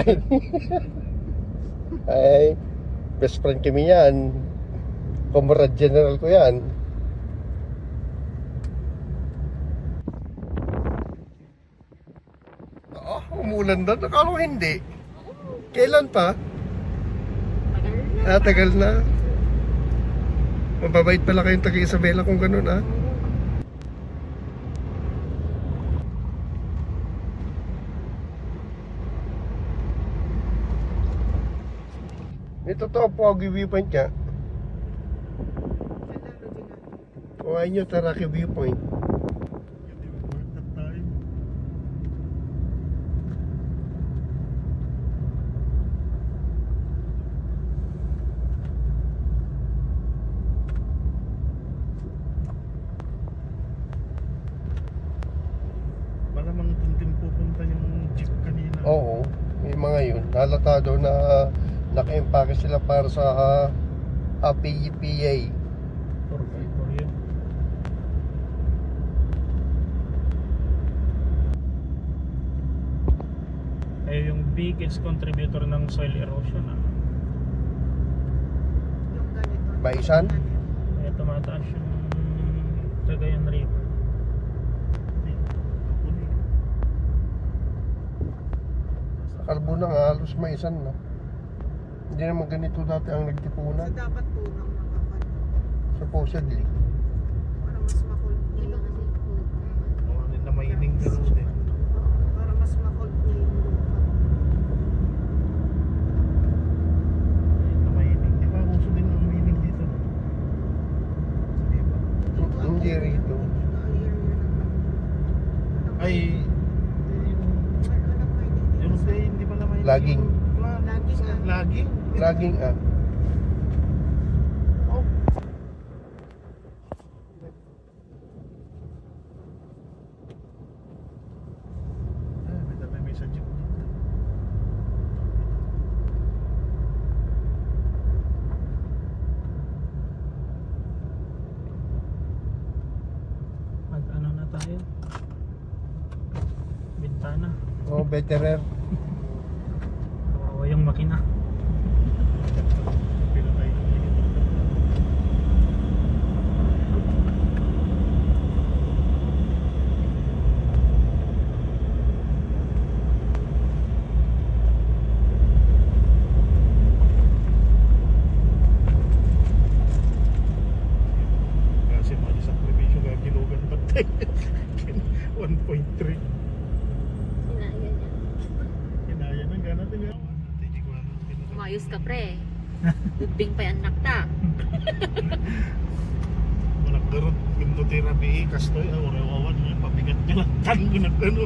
Ay, ay, best friend kami yan. Comrade General ko yan. Umulan doon? Nakala ko hindi. Kailan pa? Tagal na. Mababait pala kayong taga Isabela kung ganun Ito to, Pogi Viewpoint ka. Kung ayaw nyo, Taraki Viewpoint. Para mga tuntin pupunta yung jeep kanina. Oo, may mga yun. Halata daw na naka-empake sila para sa PEPA. For yun. Ay yung biggest contributor ng soil erosion Baisan? Kaya tumataas yung Cagayan River. Sa Kalbo na nga, halos maisan na. Hindi naman ganito dati ang nagtipunan. So dapat po nang nakakano. Supposedly. Para mas makulti. Mga na maining gano'n din. Para mas makulti yung lupa. Na maining. Di ba uso din ang maining dito? Hindi ba? Hindi rito. Ay, yung day hindi pala maining. Laging. Laging? Laging Oh. May sa jeep dito. Mag-ano na tayo? Bintana. betterer. Oo, yung makina. Kasi mga sakripisyo kaya kilugan patay. 1.3. Kinaya na gana din yan. Umayos ka pre. Ubing pa yan nakta. Managdarot therapy kastoy orewawan yung pabigat niya lang tango na ano.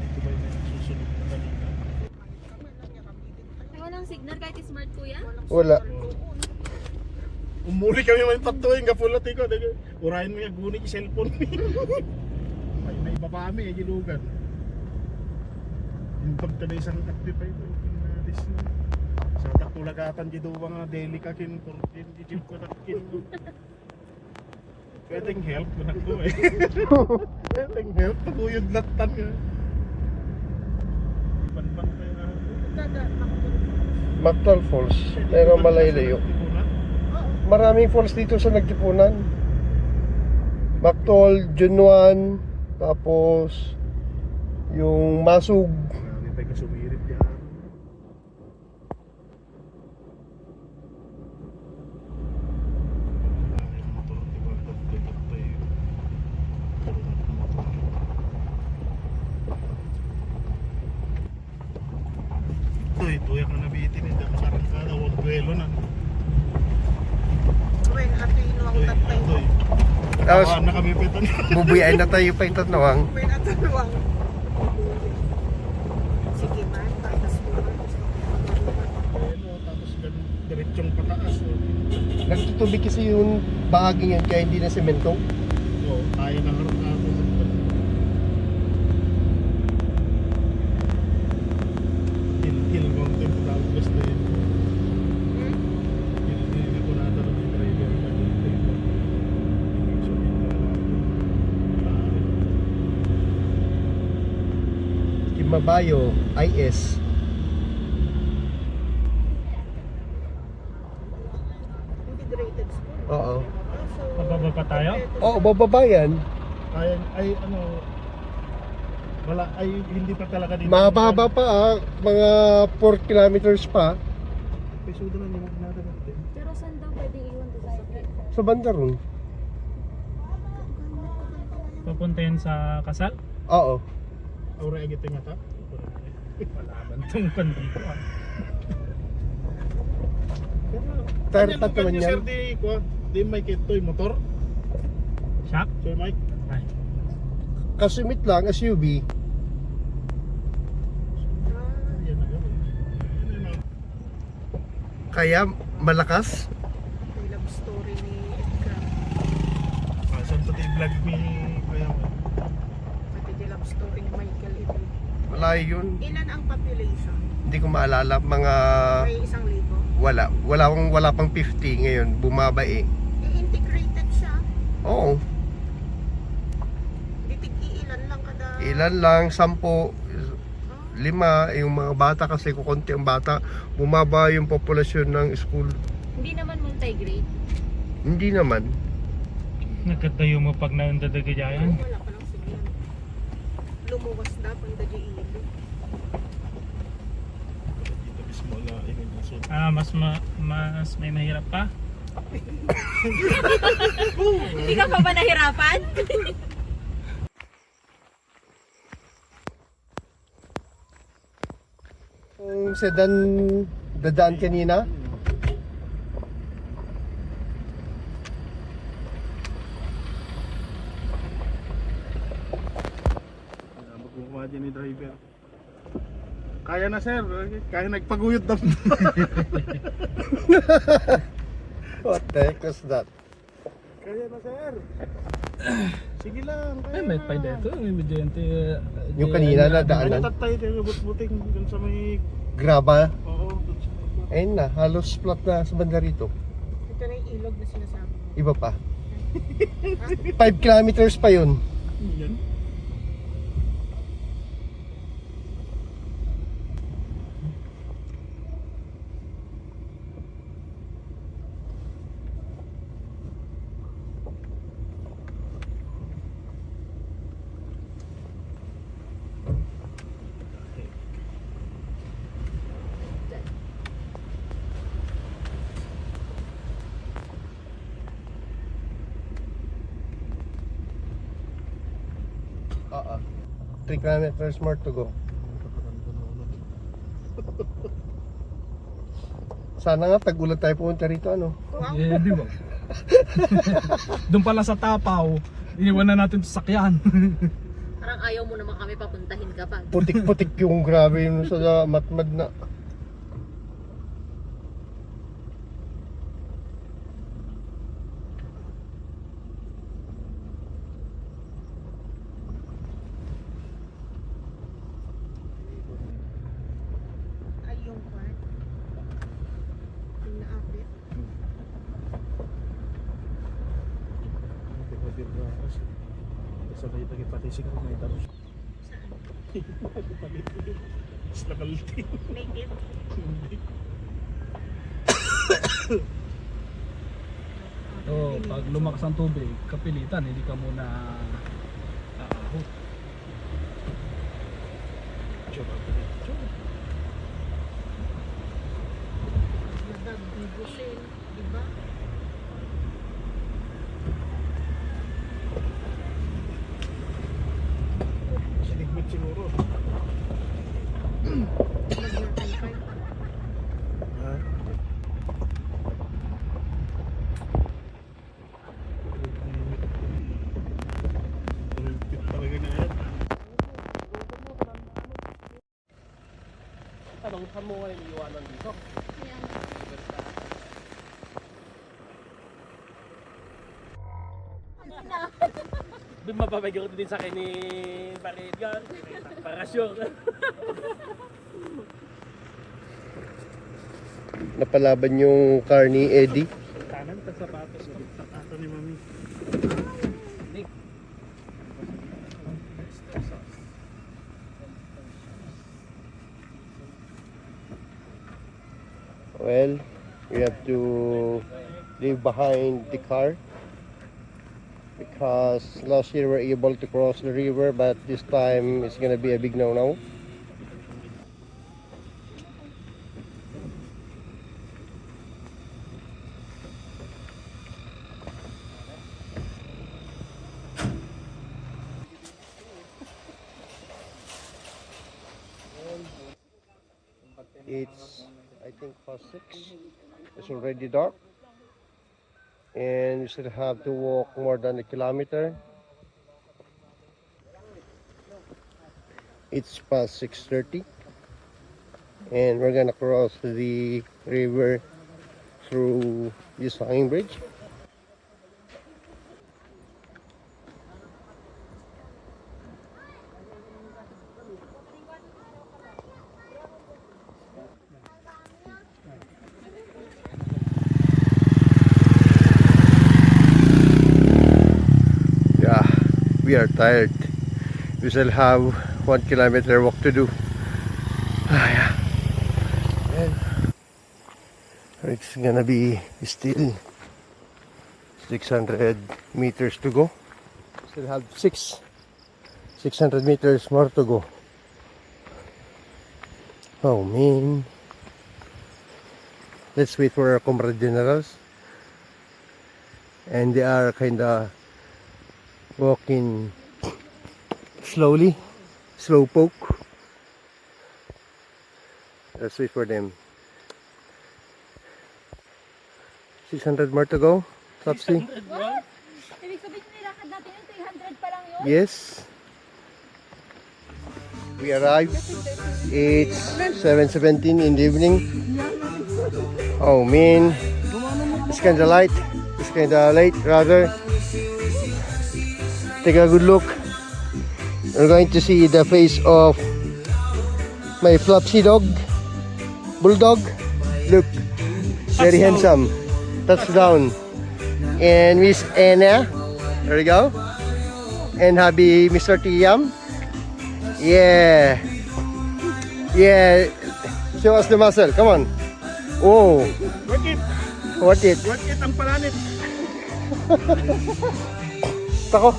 Ito ba yung susunod na kanina? Ay, walang signal kahit smart kuya? Wala. Umuli kami man tatuin kapulat ko. Urahin mo yung gunik yung cellphone. May iba pa kami gilugan. Yung pagka na isang active ito. Sa takulagatan dito mga deli kakin portin di jeep ko nakin. Pwedeng help ko na ko eh. Pwedeng help paguyod latan nga. Panpan kayo na. Mactal Falls. Pero malayo. Maraming falls dito sa Nagtipunan. Mactol, Junuan, tapos yung Masug. Marami pa yung sumirit yan. Tuyak na nabitin eh. Dapat arangkada, huwag duelo na. When atino ang tatay. Tapos Na kami petan. bubuyain na tayo pa yung Tatnawang. When atuluang. Sige man, tapos po. Tapos diretsong pataas. Nagtutubig kasi yung bahagi yan kaya hindi na semento. Oo, tayo na harap na ako. Hill mountain ko tawag gusto yun. Hindi ko natanong yung driver na dito. Mabayo, IS. Integrated school. Oo. So, Mababa pa tayo? Oo, bababa yan. Ay ano, wala, ay hindi pa talaga dito. Mahaba pa mga 4 kilometers pa. Pesudo na yung nadagat din. Pero saan daw pwede iwan to sa Sa banda ron. Papunta yan sa kasal? Oo. Aura agit nga ta. Malaman tong pandito ah. Tire pad naman yan. Sir, di may kitoy motor. Shock? Sir Mike. Ay. Kasumit lang, SUV. Yan na yun. Yan na. Kaya malakas. May love story ni Edgar. Saan pati vlog ni Kuya mo? Pati di love story ni Michael ito. Wala yun. Ilan ang population? Hindi ko maalala. Mga May 1,000. wala pang 50 ngayon. Bumaba eh. Integrated siya. Oo. Ilan lang kada. Ilan lang, 10, 5. Yung mga bata kasi kukunti ang bata. Bumaba yung populasyon ng school. Hindi naman multi-grade. Hindi naman. Nagkatayo mo pag naundadagayayan. Wala pa lang sige. Lumuwas na pang dagi ilo. Dito mismo na inunaso. Mas may mahirap pa? Hindi ka pa ba nahirapan? Yung sedan dadaan kanina. Magkukuha dyan ni driver. Kaya na sir, kaya nagpaguyod na. What the heck was that? Kaya na sir. Sige lang, kaya Ay, may pa dito. May mediante. Yung kanina na Ano daanan. tatay tayo but-buting dun sa may... Graba. Oo, dun sa may... Ayun na, halos flat na sa banda rito. Ito na yung ilog na sinasabi. Iba pa. 5 kilometers pa yun. Yan. Oo. 3 kilometers more to go. Sana nga tag-ulan tayo pumunta rito ano. Wow. Eh, di ba? Doon pala sa Tapaw, iniwan na natin sa sakyan. Parang ayaw mo naman kami papuntahin ka pa. Putik-putik yung grabe yung sa matmad na. Ay, yung part. Yung naapit. Sabay tagi pati siguro may taro. Saan? Mas nakaliti. Naked. Oo, pag lumakas ang tubig, kapilitan, hindi ka muna aahot. Nagbibusin, di ba? Sinigmit siguro. Naglatay-tay. Ha? Tulpit talaga na yan. Anong saan mo ngayon iiwanan dito? Doon mapapagyo din sa akin ni Parit Gan. Para sure. Napalaban yung car ni Eddie. Tanan ta sapatos ko. Sapato ni Mami. Well, we have to leave behind the car because last year we were able to cross the river, but this time it's gonna be a big no-no. It's, I think, past 6. It's already dark. And we still have to walk more than a kilometer. It's past 6:30. And we're gonna cross the river through this hanging bridge. Yeah, we are tired. We still have 1 kilometer walk to do. Yeah. And it's gonna be still 600 meters to go. Still have 600 meters more to go. Oh man. Let's wait for our comrade generals. And they are kinda walking slowly, slow poke. Let's wait for them. 600 more to go, Topsy? Ibig sabihin nilakad natin yung 300 pa lang yun? Yes. We arrived. It's 7:17 in the evening. Oh man, it's kinda light. It's kinda late rather. Take a good look. We're going to see the face of my Flopsy dog, bulldog. Look, very handsome. Touchdown. And Miss Anna. There we go. And hubby Mr. Tiam. Yeah. Yeah. Show us the muscle. Come on. Oh, Work it! what it? Work it ang palanit! Tako.